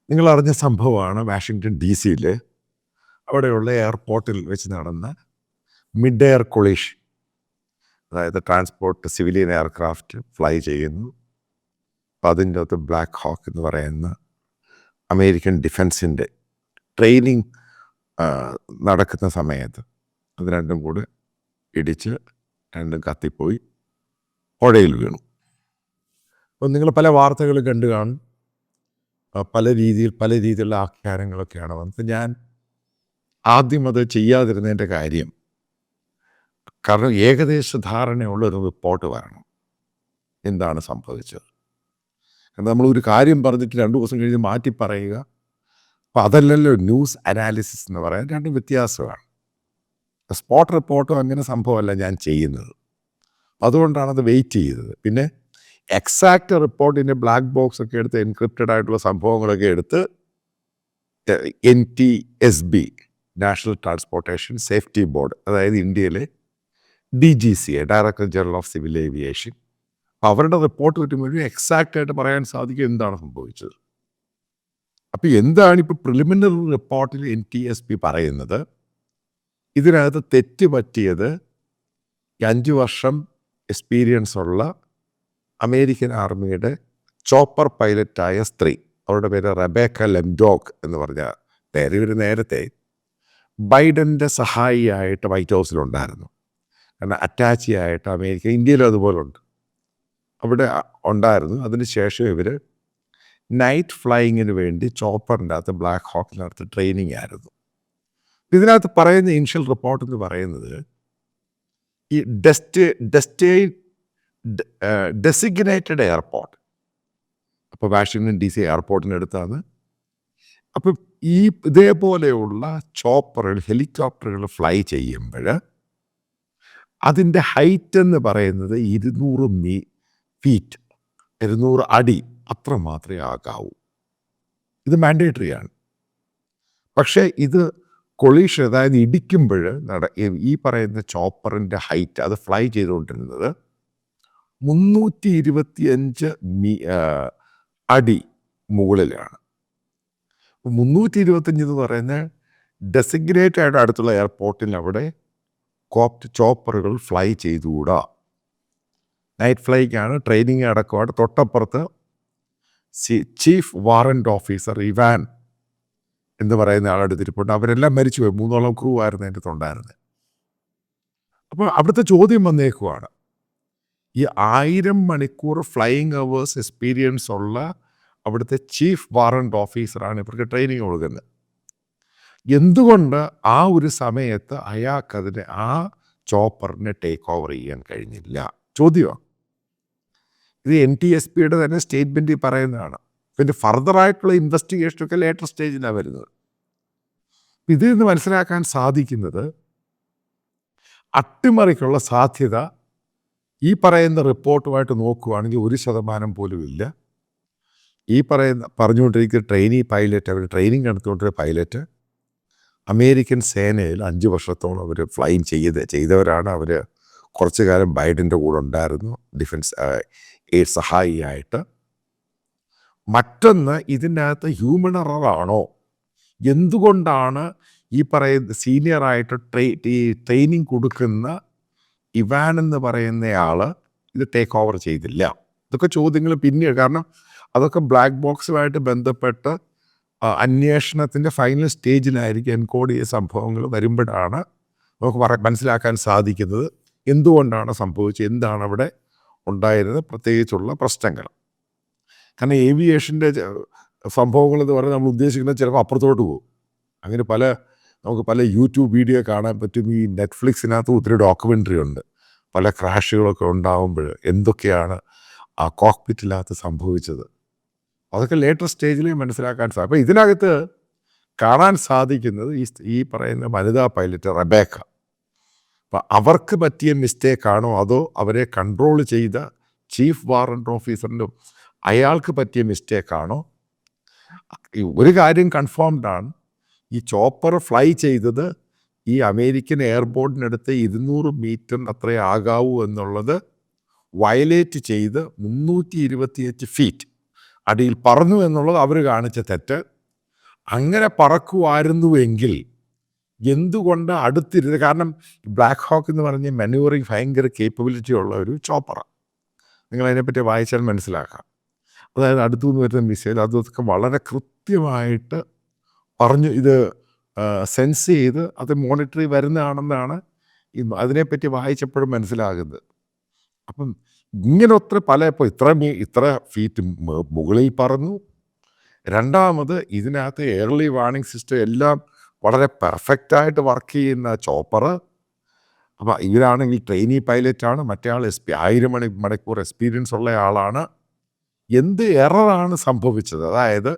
നിങ്ങളറിഞ്ഞ സംഭവമാണ് വാഷിങ്ടൺ DC-യിൽ അവിടെയുള്ള എയർപോർട്ടിൽ വെച്ച് നടന്ന മിഡ് എയർ കൊളീഷൻ. അതായത് ട്രാൻസ്പോർട്ട് സിവിലിയൻ എയർക്രാഫ്റ്റ് ഫ്ലൈ ചെയ്യുന്നു. അപ്പം അതിൻ്റെ അകത്ത് ബ്ലാക്ക് ഹോക്ക് എന്ന് പറയുന്ന അമേരിക്കൻ ഡിഫൻസിൻ്റെ ട്രെയിനിങ് നടക്കുന്ന സമയത്ത് അത് രണ്ടും കൂടെ ഇടിച്ച് രണ്ടും കത്തിപ്പോയി പുഴയിൽ വീണു. അപ്പം നിങ്ങൾ പല വാർത്തകൾ കണ്ടു കാണും. പല രീതിയിലുള്ള ആഖ്യാനങ്ങളൊക്കെയാണ് വന്നത്. ഞാൻ ആദ്യം അത് ചെയ്യാതിരുന്നതിൻ്റെ കാര്യം, കാരണം ഏകദേശ ധാരണയുള്ളൊരു റിപ്പോർട്ട് വരണം എന്താണ് സംഭവിച്ചത്. കാരണം നമ്മളൊരു കാര്യം പറഞ്ഞിട്ട് 2 ദിവസം കഴിഞ്ഞ് മാറ്റി പറയുക, അപ്പോൾ അതല്ലല്ലോ ന്യൂസ് അനാലിസിസ് എന്ന് പറയാൻ. രണ്ടും വ്യത്യാസമാണ്. സ്പോട്ട് റിപ്പോർട്ടോ അങ്ങനെ സംഭവമല്ല ഞാൻ ചെയ്യുന്നത്. അതുകൊണ്ടാണ് അത് വെയിറ്റ് ചെയ്തത്. പിന്നെ എക്സാക്റ്റ് റിപ്പോർട്ടിൻ്റെ ബ്ലാക്ക് ബോക്സ് ഒക്കെ എടുത്ത് എൻക്രിപ്റ്റഡ് ആയിട്ടുള്ള സംഭവങ്ങളൊക്കെ എടുത്ത് NTSB national transportation safety board, അതായത് ഇന്ത്യയിലെ DGCA director general of civil aviation, അവരുടെ റിപ്പോർട്ട് കിട്ടുമ്പോഴും എക്സാക്റ്റ് ആയിട്ട് പറയാൻ സാധിക്കും എന്താണ് സംഭവിച്ചത്. അപ്പോൾ എന്താണ് ഇപ്പോൾ പ്രിലിമിനറി റിപ്പോർട്ടിൽ NTSB പറയുന്നത്? ഇതിനകത്ത് തെറ്റ് പറ്റിയത് 5 വർഷം എക്സ്പീരിയൻസ് ഉള്ള അമേരിക്കൻ ആർമിയുടെ ചോപ്പർ പൈലറ്റായ സ്ത്രീ, അവരുടെ പേര് റെബേക്ക ലെംഡോക്ക് എന്ന് പറഞ്ഞ പേര്. ഇവർ നേരത്തെ ബൈഡൻ്റെ സഹായിയായിട്ട് വൈറ്റ് ഹൗസിലുണ്ടായിരുന്നു. കാരണം അറ്റാച്ചി ആയിട്ട് അമേരിക്ക, ഇന്ത്യയിലും അതുപോലെ ഉണ്ട്, അവിടെ ഉണ്ടായിരുന്നു. അതിന് ശേഷം ഇവർ നൈറ്റ് ഫ്ലൈയിങ്ങിന് വേണ്ടി ചോപ്പറിൻ്റെ അകത്ത് ബ്ലാക്ക് ഹോക്കിനകത്ത് ട്രെയിനിങ് ആയിരുന്നു. ഇതിനകത്ത് പറയുന്ന ഇനിഷ്യൽ റിപ്പോർട്ട് എന്ന് പറയുന്നത് ഈ ഡെസിഗ്നേറ്റഡ് എയർപോർട്ട്, അപ്പോൾ വാഷിങ്ടൺ DC എയർപോർട്ടിനടുത്താണ്. അപ്പം ഇതേപോലെയുള്ള ചോപ്പറുകൾ, ഹെലികോപ്റ്ററുകൾ ഫ്ലൈ ചെയ്യുമ്പോൾ അതിൻ്റെ ഹൈറ്റ് എന്ന് പറയുന്നത് 200 ഫീറ്റ്, 200 അടി അത്ര മാത്രമേ ആകാവൂ. ഇത് മാൻഡേറ്ററി ആണ്. പക്ഷേ ഇത് കൊളീഷൻ, അതായത് ഇടിക്കുമ്പോൾ ഈ പറയുന്ന ചോപ്പറിൻ്റെ ഹൈറ്റ്, അത് ഫ്ലൈ ചെയ്തുകൊണ്ടിരുന്നത് 325 അടി മുകളിലാണ്. 325 എന്ന് പറയുന്ന ഡെസിഗ്നേറ്റ് ആയിട്ട് അടുത്തുള്ള എയർപോർട്ടിൽ അവിടെ ചോപ്പറുകൾ ഫ്ലൈ ചെയ്തുകൂടാ. നൈറ്റ് ഫ്ലൈക്കാണ്, ട്രെയിനിങ് അടക്കമാണ്. തൊട്ടപ്പുറത്ത് ചീഫ് വാറന്റ് ഓഫീസർ ഇവാൻ എന്ന് പറയുന്ന ആളെടുത്തിരിപ്പുണ്ട്. അവരെല്ലാം മരിച്ചുപോയി. 3 ക്രൂ ആയിരുന്നു അതിൻ്റെ തൊണ്ടായിരുന്നത്. അപ്പോൾ അവിടുത്തെ ചോദ്യം വന്നേക്കുവാണ്, ഈ 1000 മണിക്കൂർ ഫ്ലൈയിങ് അവേഴ്സ് എക്സ്പീരിയൻസ് ഉള്ള അവിടുത്തെ ചീഫ് വാറന്റ് ഓഫീസറാണ് ഇവർക്ക് ട്രെയിനിങ് കൊടുക്കുന്നത്. എന്തുകൊണ്ട് ആ ഒരു സമയത്ത് അയാൾക്കതിനെ, ആ ചോപ്പറിനെ ടേക്ക് ഓവർ ചെയ്യാൻ കഴിഞ്ഞില്ല? ചോദ്യമാണ്. ഇത് NTSBയുടെ തന്നെ സ്റ്റേറ്റ്മെൻറ്റിൽ പറയുന്നതാണ്. പിന്നെ ഫർദറായിട്ടുള്ള ഇൻവെസ്റ്റിഗേഷനൊക്കെ ലേറ്റർ സ്റ്റേജിലാണ് വരുന്നത്. ഇതിൽ നിന്ന് മനസ്സിലാക്കാൻ സാധിക്കുന്നത്, അട്ടിമറിക്കുള്ള സാധ്യത ഈ പറയുന്ന റിപ്പോർട്ടുമായിട്ട് നോക്കുകയാണെങ്കിൽ 1% പോലും ഇല്ല. ഈ പറഞ്ഞുകൊണ്ടിരിക്കുന്ന ട്രെയിനി പൈലറ്റ്, അവർ ട്രെയിനിങ് നടത്തിക്കൊണ്ടിരുന്ന പൈലറ്റ് അമേരിക്കൻ സേനയിൽ 5 വർഷത്തോളം അവർ ഫ്ലൈങ് ചെയ്തവരാണ്. അവർ കുറച്ചു കാലം ബൈഡൻ്റെ കൂടെ ഉണ്ടായിരുന്നു, ഡിഫൻസ് എയ്ഡ് സഹായിയായിട്ട്. മറ്റൊന്ന്, ഇതിനകത്ത് ഹ്യൂമൻ എററാണോ? എന്തുകൊണ്ടാണ് ഈ പറയുന്ന സീനിയറായിട്ട് ട്രെയിനിങ് കൊടുക്കുന്ന ഇവാൻ എന്ന് പറയുന്നയാൾ ഇത് ടേക്ക് ഓവർ ചെയ്തില്ല? ഇതൊക്കെ ചോദ്യങ്ങൾ പിന്നീട്, കാരണം അതൊക്കെ ബ്ലാക്ക് ബോക്സുമായിട്ട് ബന്ധപ്പെട്ട് അന്വേഷണത്തിൻ്റെ ഫൈനൽ സ്റ്റേജിലായിരിക്കും എൻകോഡ് ചെയ്ത സംഭവങ്ങൾ വരുമ്പോഴാണ് നമുക്ക് മനസ്സിലാക്കാൻ സാധിക്കുന്നത് എന്തുകൊണ്ടാണ് സംഭവിച്ചത്, എന്താണ് അവിടെ ഉണ്ടായിരുന്നത്, പ്രത്യേകിച്ചുള്ള പ്രശ്നങ്ങൾ. കാരണം ഏവിയേഷൻ്റെ സംഭവങ്ങൾ എന്ന് പറഞ്ഞാൽ നമ്മൾ ഉദ്ദേശിക്കുന്നത് ചിലപ്പോൾ അപ്പുറത്തോട്ട് പോകും. അങ്ങനെ നമുക്ക് പല യൂട്യൂബ് വീഡിയോ കാണാൻ പറ്റും. ഈ നെറ്റ്ഫ്ലിക്സിനകത്ത് ഒത്തിരി ഡോക്യുമെൻ്ററി ഉണ്ട്. പല ക്രാഷുകളൊക്കെ ഉണ്ടാകുമ്പോൾ എന്തൊക്കെയാണ് ആ കോക്പിറ്റിനകത്ത് സംഭവിച്ചത്, അതൊക്കെ ലേറ്റർ സ്റ്റേജിൽ മനസ്സിലാക്കാൻ സാധിക്കും. അപ്പോൾ ഇതിനകത്ത് കാണാൻ സാധിക്കുന്നത് ഈ പറയുന്ന വനിതാ പൈലറ്റ് റെബേക്ക, അപ്പം അവർക്ക് പറ്റിയ മിസ്റ്റേക്കാണോ അതോ അവരെ കൺട്രോൾ ചെയ്ത ചീഫ് വാറന്റ് ഓഫീസറിൻ്റെ അയാൾക്ക് പറ്റിയ മിസ്റ്റേക്കാണോ? ഒരു കാര്യം കൺഫേംഡ് ആണ്, ഈ ചോപ്പർ ഫ്ലൈ ചെയ്തത് ഈ അമേരിക്കൻ എയർപോർട്ടിനടുത്ത് 200 മീറ്റർ അത്രേ ആകാവൂ എന്നുള്ളത് വയലേറ്റ് ചെയ്ത് 325 ഫീറ്റ് അടിയിൽ പറന്നു എന്നുള്ളത് അവർ കാണിച്ച തെറ്റ്. അങ്ങനെ പറക്കുമായിരുന്നുവെങ്കിൽ എന്തുകൊണ്ട് അടുത്തിരുന്ന്, കാരണം ബ്ലാക്ക് ഹോക്ക് എന്ന് പറഞ്ഞ മെനൂവറിങ് ഭയങ്കര കേപ്പബിലിറ്റി ഉള്ള ഒരു ചോപ്പറാണ്. നിങ്ങൾ അതിനെപ്പറ്റി വായിച്ചാൽ മനസ്സിലാക്കാം. അതായത് അടുത്തുനിന്ന് വരുന്ന മിസൈൽ അതൊക്കെ വളരെ കൃത്യമായിട്ട് പറഞ്ഞു ഇത് സെൻസ് ചെയ്ത് അത് മോണിറ്ററി വരുന്നതാണെന്നാണ് അതിനെപ്പറ്റി വായിച്ചപ്പോഴും മനസ്സിലാകുന്നത്. അപ്പം ഇങ്ങനെ ഇപ്പോൾ ഇത്ര ഫീറ്റ് മുകളിൽ പറന്നു. രണ്ടാമത് ഇതിനകത്ത് എയർലി വാർണിംഗ് സിസ്റ്റം എല്ലാം വളരെ പെർഫെക്റ്റായിട്ട് വർക്ക് ചെയ്യുന്ന ചോപ്പറ്. അപ്പം ഇവരാണെങ്കിൽ ട്രെയിനി പൈലറ്റാണ്, മറ്റേ ആൾ 1000 മണിക്കൂർ എക്സ്പീരിയൻസ് ഉള്ള ആളാണ്. എന്ത് എററാണ് സംഭവിച്ചത്? അതായത്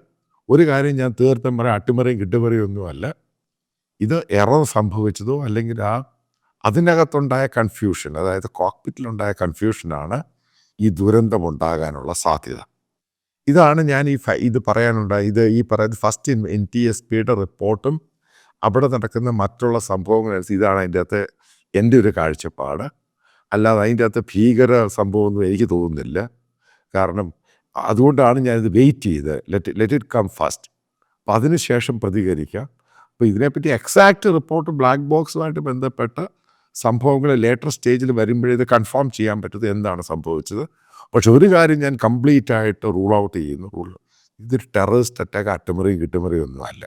ഒരു കാര്യം ഞാൻ തീർത്തും പറയാം, അട്ടിമറിയും കിട്ടുമറിയും ഒന്നുമല്ല. ഇത് എറർ സംഭവിച്ചതോ അല്ലെങ്കിൽ അതിനകത്തുണ്ടായ കൺഫ്യൂഷൻ, അതായത് കോക്പിറ്റിലുണ്ടായ കൺഫ്യൂഷനാണ് ഈ ദുരന്തമുണ്ടാകാനുള്ള സാധ്യത. ഇതാണ് ഞാൻ ഇത് പറയാനുണ്ടായി. ഈ പറയുന്നത് ഫസ്റ്റ് NTSBയുടെ റിപ്പോർട്ടും അവിടെ നടക്കുന്ന മറ്റുള്ള സംഭവങ്ങൾ ഇതാണ് അതിൻ്റെ അകത്ത് എൻ്റെ ഒരു കാഴ്ചപ്പാട്. അല്ലാതെ അതിൻ്റെ അകത്ത് ഭീകര സംഭവമൊന്നും എനിക്ക് തോന്നുന്നില്ല. കാരണം അതുകൊണ്ടാണ് ഞാനിത് വെയിറ്റ് ചെയ്ത് ലെറ്റ് ഇറ്റ് കം ഫസ്റ്റ്, അപ്പം അതിനുശേഷം പ്രതികരിക്കാം. അപ്പോൾ ഇതിനെപ്പറ്റി എക്സാക്റ്റ് റിപ്പോർട്ട് ബ്ലാക്ക് ബോക്സുമായിട്ട് ബന്ധപ്പെട്ട സംഭവങ്ങൾ ലേറ്റർ സ്റ്റേജിൽ വരുമ്പോഴേ ഇത് കൺഫേം ചെയ്യാൻ പറ്റുന്നത് എന്താണ് സംഭവിച്ചത്. പക്ഷെ ഒരു കാര്യം ഞാൻ കംപ്ലീറ്റ് ആയിട്ട് റൂൾ ഔട്ട് ചെയ്യുന്നു, ഇതൊരു ടെററിസ്റ്റ് അറ്റാക്ക്, അട്ടിമറിയും കിട്ടുമറിയും ഒന്നുമല്ല.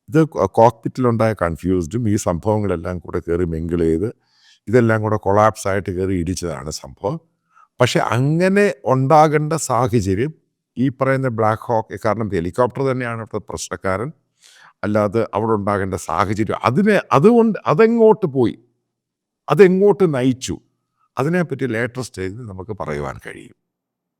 ഇത് കോക്പിറ്റിലുണ്ടായ കൺഫ്യൂസ്ഡും ഈ സംഭവങ്ങളെല്ലാം കൂടെ കയറി മിങ്കിൾ ചെയ്ത് ഇതെല്ലാം കൂടെ കൊളാപ്സായിട്ട് കയറി ഇടിച്ചതാണ് സംഭവം. പക്ഷെ അങ്ങനെ ഉണ്ടാകേണ്ട സാഹചര്യം ഈ പറയുന്ന ബ്ലാക്ക് ഹോക്ക്, കാരണം ഹെലികോപ്റ്റർ തന്നെയാണ് ഇപ്പോൾ പ്രശ്നക്കാരൻ, അല്ലാതെ അവിടെ ഉണ്ടാകേണ്ട സാഹചര്യം അതുകൊണ്ട് അതെങ്ങോട്ട് പോയി, അതെങ്ങോട്ട് നയിച്ചു, അതിനെപ്പറ്റി ലേറ്റർ സ്റ്റേജിൽ നമുക്ക് പറയുവാൻ കഴിയും.